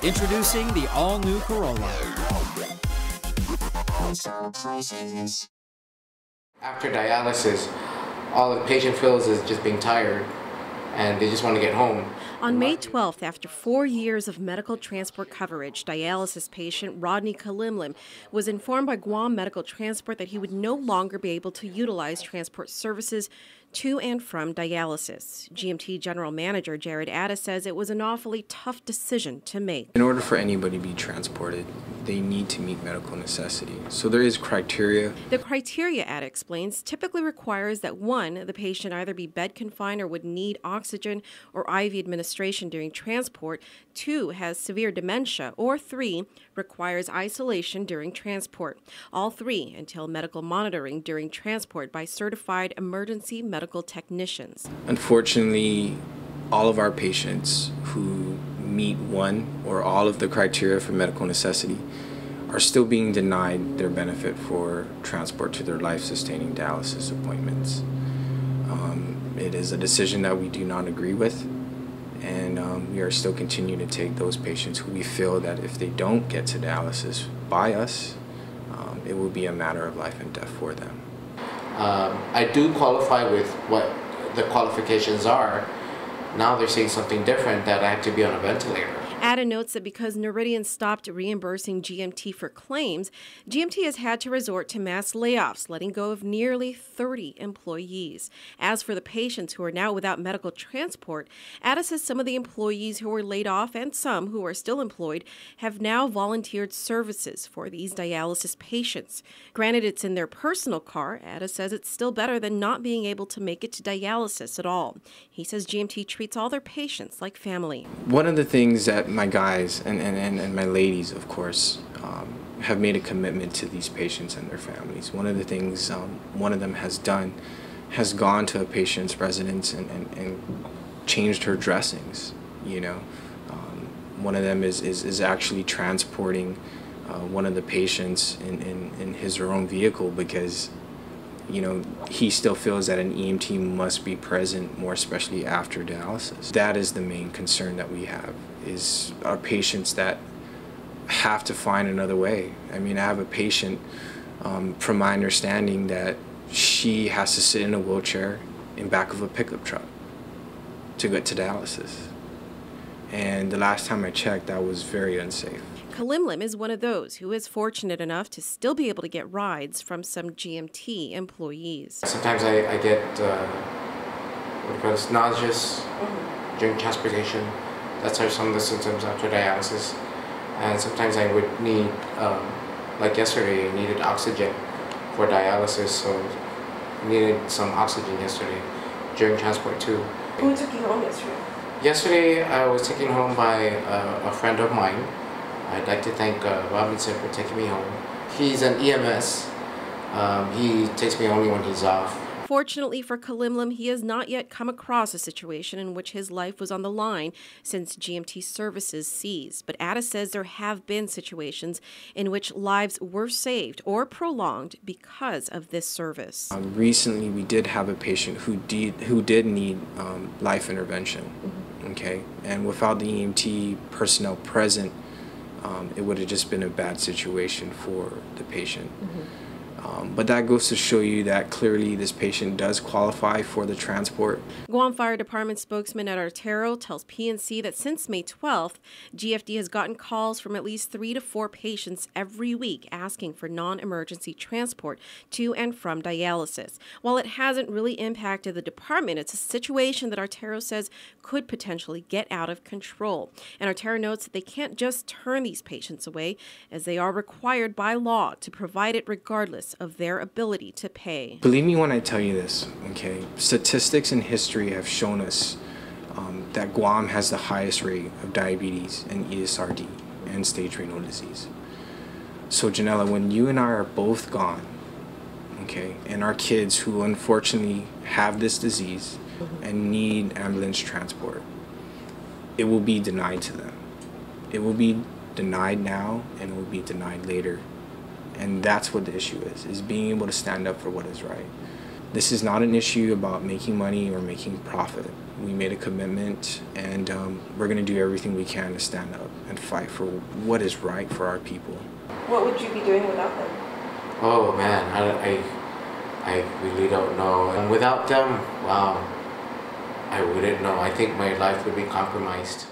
Introducing the all-new Corolla. After dialysis, all the patient feels is just being tired, and they just want to get home. On May 12th, after 4 years of medical transport coverage, dialysis patient Rodney Kalimlim was informed by Guam Medical Transport that he would no longer be able to utilize transport services to and from dialysis. GMT General Manager Jared Addis says it was an awfully tough decision to make. In order for anybody to be transported, they need to meet medical necessity. So there is criteria. The criteria, Addis explains, typically requires that 1, the patient either be bed confined or would need oxygen or IV administration during transport, 2, has severe dementia, or 3, requires isolation during transport. All 3 entail medical monitoring during transport by certified emergency medical technicians. Unfortunately, all of our patients who meet one or all of the criteria for medical necessity are still being denied their benefit for transport to their life-sustaining dialysis appointments. It is a decision that we do not agree with, and we are still continuing to take those patients who we feel that if they don't get to dialysis by us, it will be a matter of life and death for them. I do qualify with what the qualifications are. Now they're saying something different, that I have to be on a ventilator. Ada notes that because Noridian stopped reimbursing GMT for claims, GMT has had to resort to mass layoffs, letting go of nearly 30 employees. As for the patients who are now without medical transport, Ada says some of the employees who were laid off and some who are still employed have now volunteered services for these dialysis patients. Granted, it's in their personal car, Ada says it's still better than not being able to make it to dialysis at all. He says GMT treats all their patients like family. One of the things that my guys and my ladies, of course, have made a commitment to these patients and their families. One of the things one of them has done has gone to a patient's residence and changed her dressings, you know. One of them is actually transporting one of the patients in his or own vehicle because, you know, he still feels that an EMT must be present, more especially after dialysis. That is the main concern that we have, is our patients that have to find another way. I mean, I have a patient, from my understanding, that she has to sit in a wheelchair in back of a pickup truck to get to dialysis. And the last time I checked, that was very unsafe. Kalimlim is one of those who is fortunate enough to still be able to get rides from some GMT employees. Sometimes I get nauseous during transportation. That's some of the symptoms after dialysis. And sometimes I would need, like yesterday, I needed oxygen for dialysis, so I needed some oxygen yesterday during transport too. Who took you home yesterday? Yesterday I was taken home by a friend of mine. I'd like to thank Robinson for taking me home. He's an EMS. He takes me only when he's off. Fortunately for Kalimlim, he has not yet come across a situation in which his life was on the line since GMT services ceased. But Addis says there have been situations in which lives were saved or prolonged because of this service. Recently, we did have a patient who did need life intervention. Okay, and without the EMT personnel present, it would have just been a bad situation for the patient. But that goes to show you that clearly this patient does qualify for the transport. Guam Fire Department spokesman Ed Artero tells PNC that since May 12th, GFD has gotten calls from at least 3 to 4 patients every week asking for non-emergency transport to and from dialysis. While it hasn't really impacted the department, it's a situation that Artero says could potentially get out of control. And Artero notes that they can't just turn these patients away, as they are required by law to provide it regardless of their ability to pay. Believe me when I tell you this, okay? Statistics and history have shown us that Guam has the highest rate of diabetes and ESRD, end-stage renal disease. So Janella, when you and I are both gone, okay, and our kids who unfortunately have this disease and need ambulance transport, it will be denied to them. It will be denied now and it will be denied later. And that's what the issue is being able to stand up for what is right. This is not an issue about making money or making profit. We made a commitment, and we're going to do everything we can to stand up and fight for what is right for our people. What would you be doing without them? Oh man, I really don't know. And without them, wow, I wouldn't know. I think my life would be compromised.